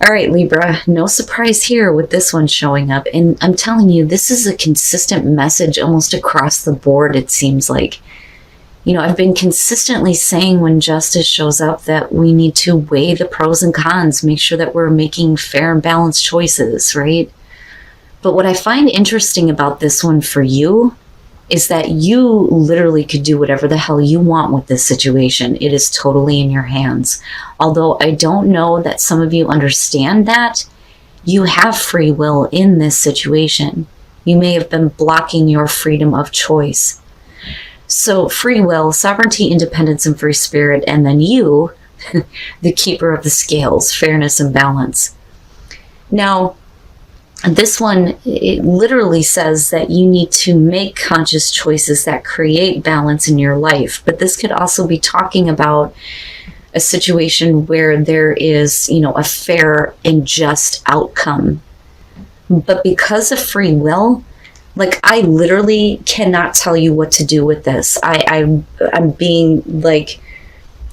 All right, Libra, no surprise here with this one showing up. And I'm telling you, this is a consistent message almost across the board, it seems like. You know, I've been consistently saying when justice shows up that we need to weigh the pros and cons, make sure that we're making fair and balanced choices, right? But what I find interesting about this one for you is that you literally could do whatever the hell you want with this situation. It is totally in your hands. Although I don't know that some of you understand that, you have free will in this situation. You may have been blocking your freedom of choice. So free will, sovereignty, independence, and free spirit, and then you, the keeper of the scales, fairness and balance. Now, this one, it literally says that you need to make conscious choices that create balance in your life. But this could also be talking about a situation where there is, you know, a fair and just outcome. But because of free will, like, I literally cannot tell you what to do with this. I'm being like,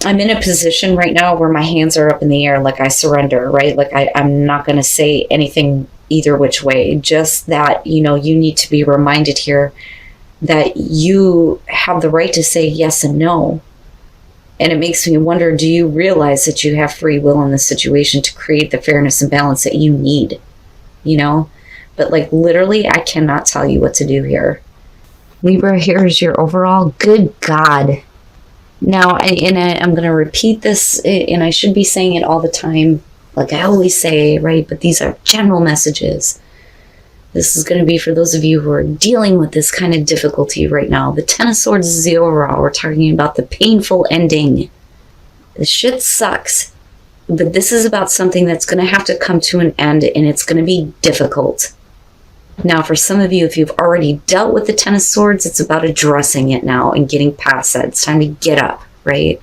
I'm in a position right now where my hands are up in the air, like I surrender, right? Like I'm not going to say anything either which way, just that, you know, you need to be reminded here that you have the right to say yes and no. And it makes me wonder, do you realize that you have free will in this situation to create the fairness and balance that you need, you know? But like, literally, I cannot tell you what to do here. Libra, here's your overall. Good God. Now, I'm going to repeat this, and I should be saying it all the time, like I always say, right? But these are general messages. This is going to be for those of you who are dealing with this kind of difficulty right now. The Ten of Swords is the overall. We're talking about the painful ending. The shit sucks. But this is about something that's going to have to come to an end, and it's going to be difficult. Now, for some of you, if you've already dealt with the Ten of Swords, it's about addressing it now and getting past that. It's time to get up, right?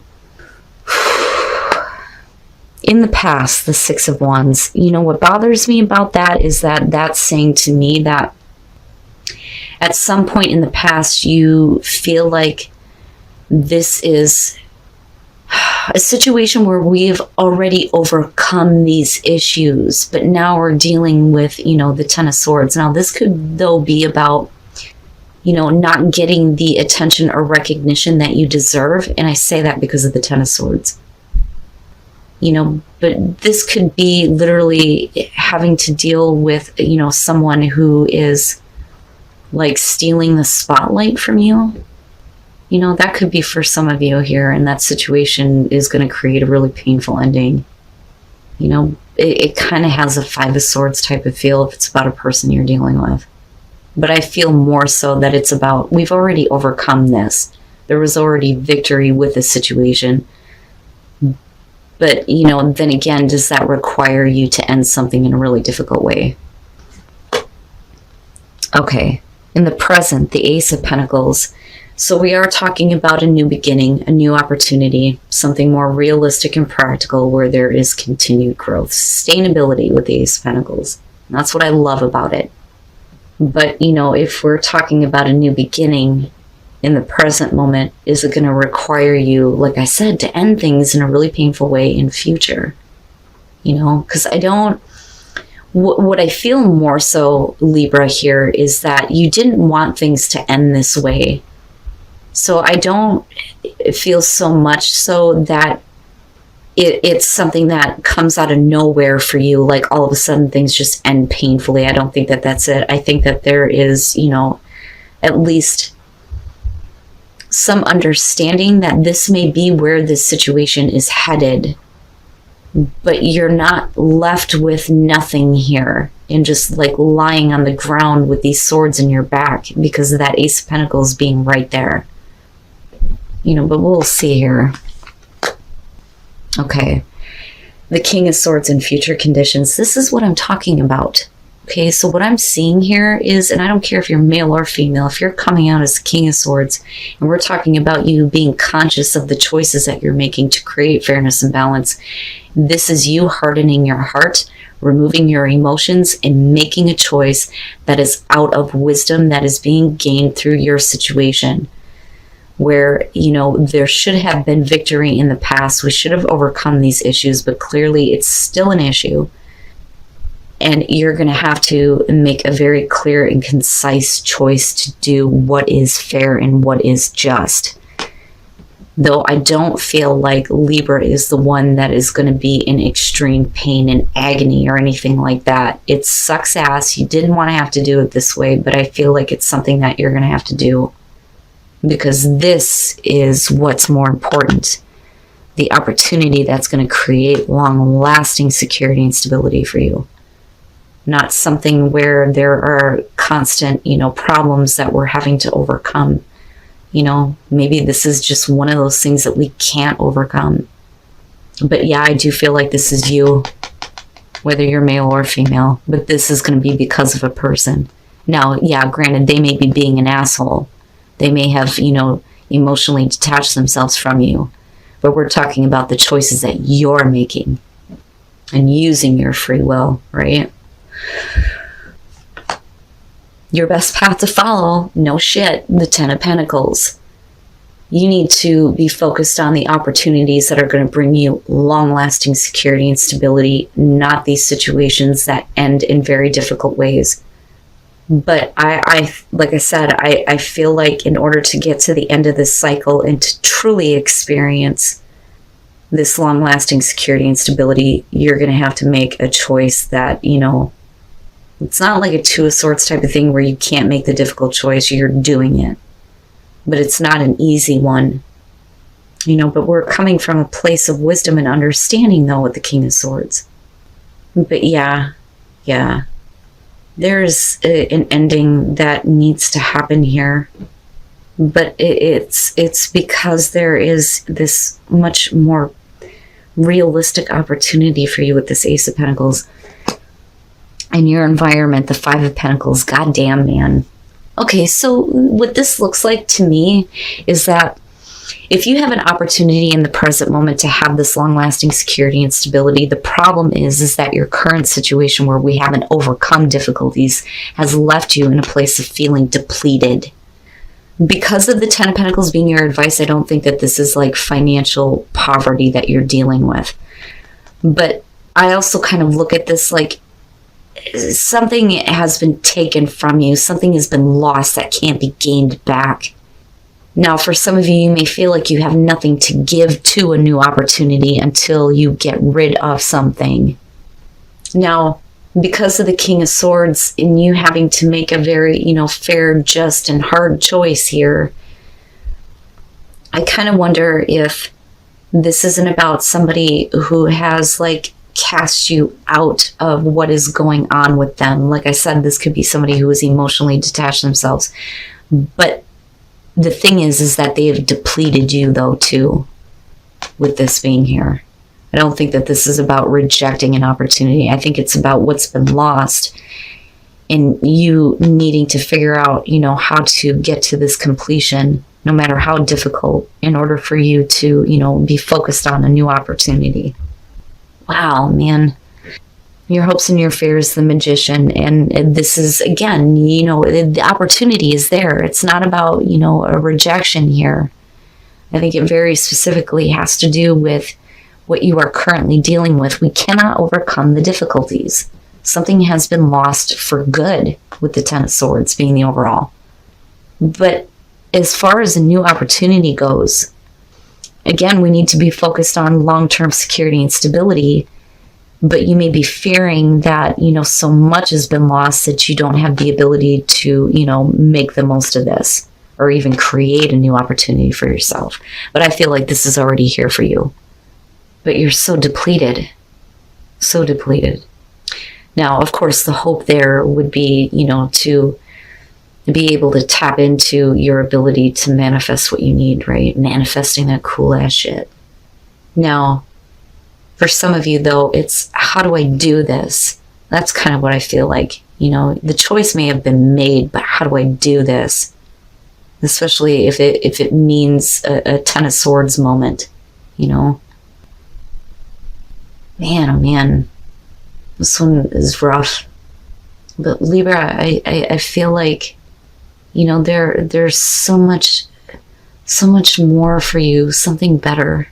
In the past, the Six of Wands, you know, what bothers me about that is that that's saying to me that at some point in the past, you feel like this is a situation where we've already overcome these issues, but now we're dealing with, you know, the Ten of Swords. Now, this could, though, be about, you know, not getting the attention or recognition that you deserve. And I say that because of the Ten of Swords. You know, but this could be literally having to deal with, you know, someone who is like stealing the spotlight from you. You know, that could be for some of you here, and that situation is going to create a really painful ending. You know, it kind of has a Five of Swords type of feel if it's about a person you're dealing with. But I feel more so that it's about, we've already overcome this. There was already victory with the situation. But, you know, then again, does that require you to end something in a really difficult way? Okay, in the present, the Ace of Pentacles. So we are talking about a new beginning, a new opportunity, something more realistic and practical where there is continued growth, sustainability with the Ace of Pentacles. And that's what I love about it. But, you know, if we're talking about a new beginning in the present moment, is it going to require you, like I said, to end things in a really painful way in future? You know, because I don't, what I feel more so, Libra, here is that you didn't want things to end this way. So I don't feel so much so that it's something that comes out of nowhere for you, like all of a sudden things just end painfully. I don't think that that's it. I think that there is, you know, at least some understanding that this may be where this situation is headed, but you're not left with nothing here and just like lying on the ground with these swords in your back because of that Ace of Pentacles being right there. You know, but we'll see here. Okay. The King of Swords in future conditions. This is what I'm talking about. Okay, so what I'm seeing here is, and I don't care if you're male or female, if you're coming out as the King of Swords, and we're talking about you being conscious of the choices that you're making to create fairness and balance, this is you hardening your heart, removing your emotions, and making a choice that is out of wisdom that is being gained through your situation. Where, you know, there should have been victory in the past. We should have overcome these issues, but clearly it's still an issue. And you're going to have to make a very clear and concise choice to do what is fair and what is just. Though I don't feel like Libra is the one that is going to be in extreme pain and agony or anything like that. It sucks ass. You didn't want to have to do it this way, but I feel like it's something that you're going to have to do. Because this is what's more important. The opportunity that's going to create long-lasting security and stability for you. Not something where there are constant, problems that we're having to overcome. Maybe this is just one of those things that we can't overcome. But yeah, I do feel like this is you, whether you're male or female. But this is going to be because of a person. Now, yeah, granted, they may be being an asshole. They may have, emotionally detached themselves from you. But we're talking about the choices that you're making and using your free will, right? Your best path to follow, no shit, the Ten of Pentacles. You need to be focused on the opportunities that are going to bring you long-lasting security and stability, not these situations that end in very difficult ways. But I like I said, I feel like in order to get to the end of this cycle and to truly experience this long-lasting security and stability, you're going to have to make a choice that, it's not like a Two of Swords type of thing where you can't make the difficult choice. You're doing it. But it's not an easy one. But we're coming from a place of wisdom and understanding, though, with the King of Swords. But yeah. There's an ending that needs to happen here. But it's because there is this much more realistic opportunity for you with this Ace of Pentacles. In your environment, the Five of Pentacles, goddamn, man. Okay, so what this looks like to me is that if you have an opportunity in the present moment to have this long-lasting security and stability, the problem is that your current situation where we haven't overcome difficulties has left you in a place of feeling depleted. Because of the Ten of Pentacles being your advice, I don't think that this is like financial poverty that you're dealing with. But I also kind of look at this like something has been taken from you. Something has been lost that can't be gained back. Now, for some of you, you may feel like you have nothing to give to a new opportunity until you get rid of something. Now, because of the King of Swords and you having to make a very, fair, just, and hard choice here, I kind of wonder if this isn't about somebody who has, cast you out of what is going on with them. Like I said, this could be somebody who has emotionally detached themselves. But the thing is that they have depleted you, though, too, with this being here. I don't think that this is about rejecting an opportunity. I think it's about what's been lost and you needing to figure out, how to get to this completion, no matter how difficult, in order for you to, be focused on a new opportunity. Wow, man. Your hopes and your fears, the Magician. And this is, again, the opportunity is there. It's not about, a rejection here. I think it very specifically has to do with what you are currently dealing with. We cannot overcome the difficulties. Something has been lost for good with the Ten of Swords being the overall. But as far as a new opportunity goes, again, we need to be focused on long-term security and stability, but you may be fearing that, so much has been lost that you don't have the ability to, make the most of this or even create a new opportunity for yourself. But I feel like this is already here for you. But you're so depleted. So depleted. Now, of course, the hope there would be, to be able to tap into your ability to manifest what you need, right? Manifesting that cool ass shit. Now, for some of you, though, it's how do I do this? That's kind of what I feel like. The choice may have been made, but how do I do this? Especially if it means a Ten of Swords moment, Man, oh man, this one is rough. But Libra, I feel like, there's so much more for you, something better.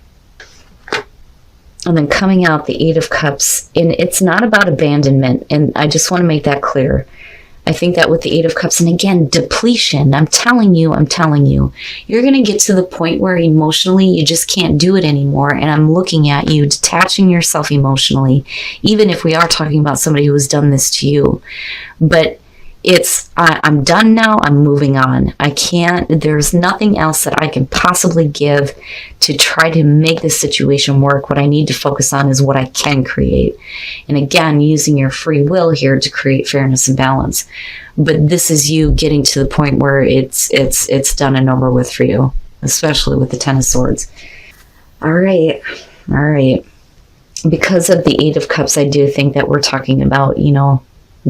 And then coming out the Eight of Cups, and it's not about abandonment. And I just want to make that clear. I think that with the Eight of Cups, and again, depletion, I'm telling you, you're going to get to the point where emotionally you just can't do it anymore. And I'm looking at you detaching yourself emotionally, even if we are talking about somebody who has done this to you. But I'm done now. I'm moving on. There's nothing else that I can possibly give to try to make this situation work. What I need to focus on is what I can create. And again, using your free will here to create fairness and balance. But this is you getting to the point where it's done and over with for you, especially with the Ten of Swords. All right. Because of the Eight of Cups, I do think that we're talking about,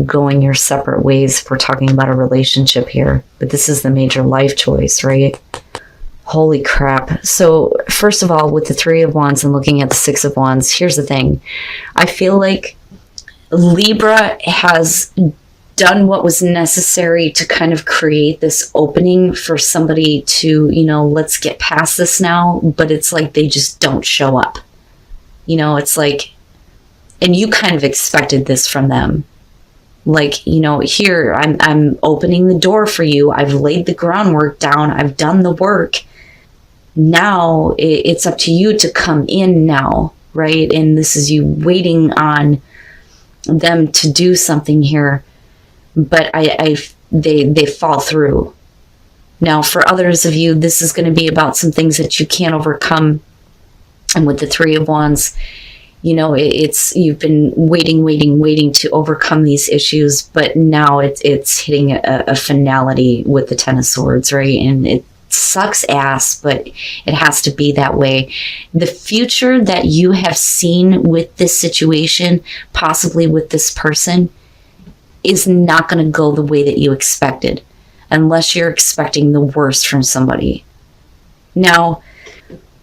going your separate ways if we're talking about a relationship here. But this is the major life choice, right? Holy crap. So first of all, with the Three of Wands and looking at the Six of Wands, here's the thing. I feel like Libra has done what was necessary to kind of create this opening for somebody to, let's get past this now. But it's like they just don't show up. It's like, and you kind of expected this from them. Like, here, I'm opening the door for you. I've laid the groundwork down. I've done the work. Now it's up to you to come in now, right? And this is you waiting on them to do something here. But they fall through. Now, for others of you, this is going to be about some things that you can't overcome. And with the Three of Wands, you've been waiting to overcome these issues, but now it's hitting a finality with the Ten of Swords, right? And it sucks ass, but it has to be that way. The future that you have seen with this situation, possibly with this person, is not going to go the way that you expected, unless you're expecting the worst from somebody. Now,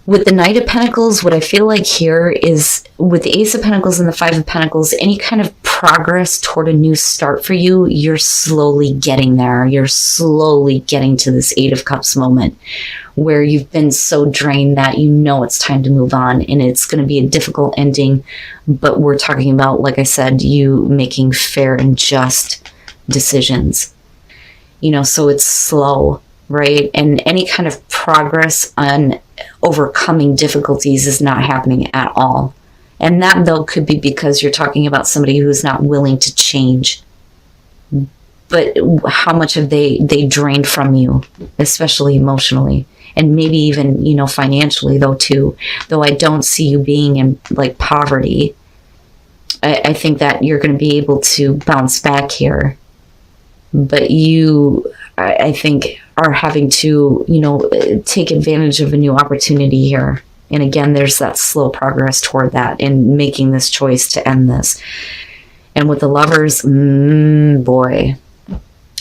with the Knight of Pentacles, what I feel like here is with the Ace of Pentacles and the Five of Pentacles, any kind of progress toward a new start for you, you're slowly getting there. You're slowly getting to this Eight of Cups moment where you've been so drained that it's time to move on, and it's going to be a difficult ending. But we're talking about, like I said, you making fair and just decisions. So it's slow, right? And any kind of progress on overcoming difficulties is not happening at all. And that, though, could be because you're talking about somebody who's not willing to change. But how much have they drained from you, especially emotionally, and maybe even, financially, though, too. Though I don't see you being in, like, poverty. I think that you're going to be able to bounce back here. But you, I think, are having to, take advantage of a new opportunity here. And again, there's that slow progress toward that and making this choice to end this. And with the Lovers, boy.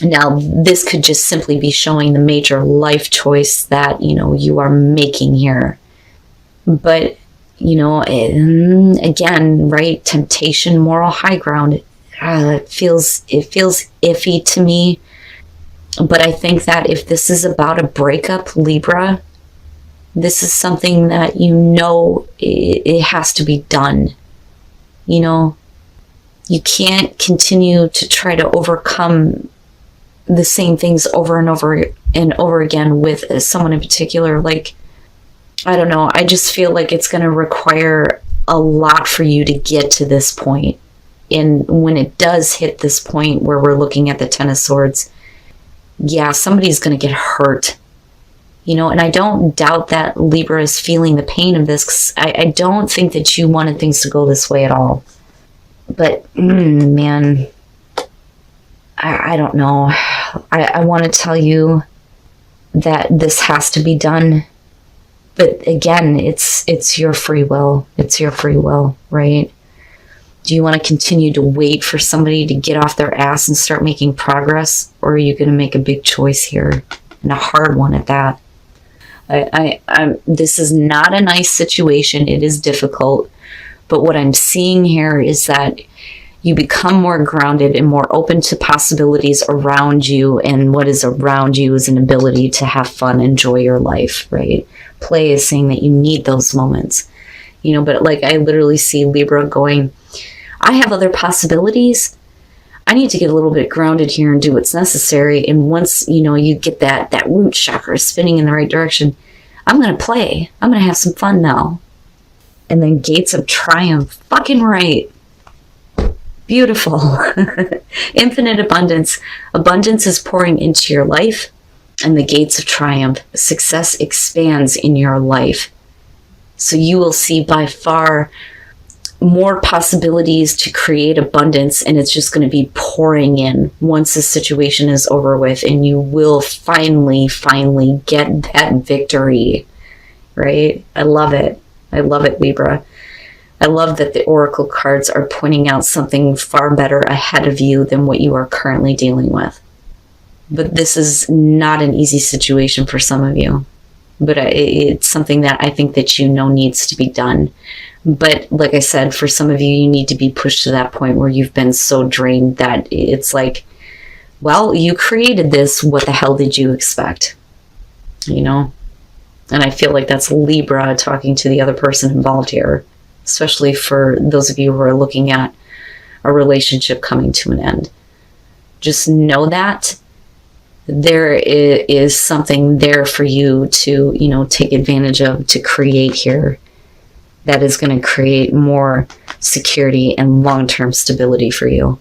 Now, this could just simply be showing the major life choice that, you are making here. But, again, right, temptation, moral high ground, it feels iffy to me. But I think that if this is about a breakup, Libra, this is something that it has to be done. You can't continue to try to overcome the same things over and over and over again with someone in particular. Like, I don't know. I just feel like it's going to require a lot for you to get to this point. And when it does hit this point where we're looking at the Ten of Swords, yeah, somebody's going to get hurt. And I don't doubt that Libra is feeling the pain of this, 'cause I don't think that you wanted things to go this way at all. But, man, I don't know. I want to tell you that this has to be done. But again, it's your free will. It's your free will, right? Do you want to continue to wait for somebody to get off their ass and start making progress? Or are you going to make a big choice here, and a hard one at that? This is not a nice situation. It is difficult. But what I'm seeing here is that you become more grounded and more open to possibilities around you. And what is around you is an ability to have fun, enjoy your life, right? Play is saying that you need those moments. But like I literally see Libra going, I have other possibilities. I need to get a little bit grounded here and do what's necessary. And once, you get that root chakra spinning in the right direction, I'm going to play. I'm going to have some fun now. And then gates of triumph. Fucking right. Beautiful. Infinite abundance. Abundance is pouring into your life. And the gates of triumph. Success expands in your life. So you will see by far more possibilities to create abundance, and it's just going to be pouring in once the situation is over with, and you will finally get that victory, right? I love it. I love it, Libra. I love that the oracle cards are pointing out something far better ahead of you than what you are currently dealing with. But this is not an easy situation for some of you, but it's something that I think that needs to be done. But like I said, for some of you, you need to be pushed to that point where you've been so drained that it's like, well, you created this. What the hell did you expect? And I feel like that's Libra talking to the other person involved here, especially for those of you who are looking at a relationship coming to an end. Just know that there is something there for you to, take advantage of, to create here. That is going to create more security and long-term stability for you.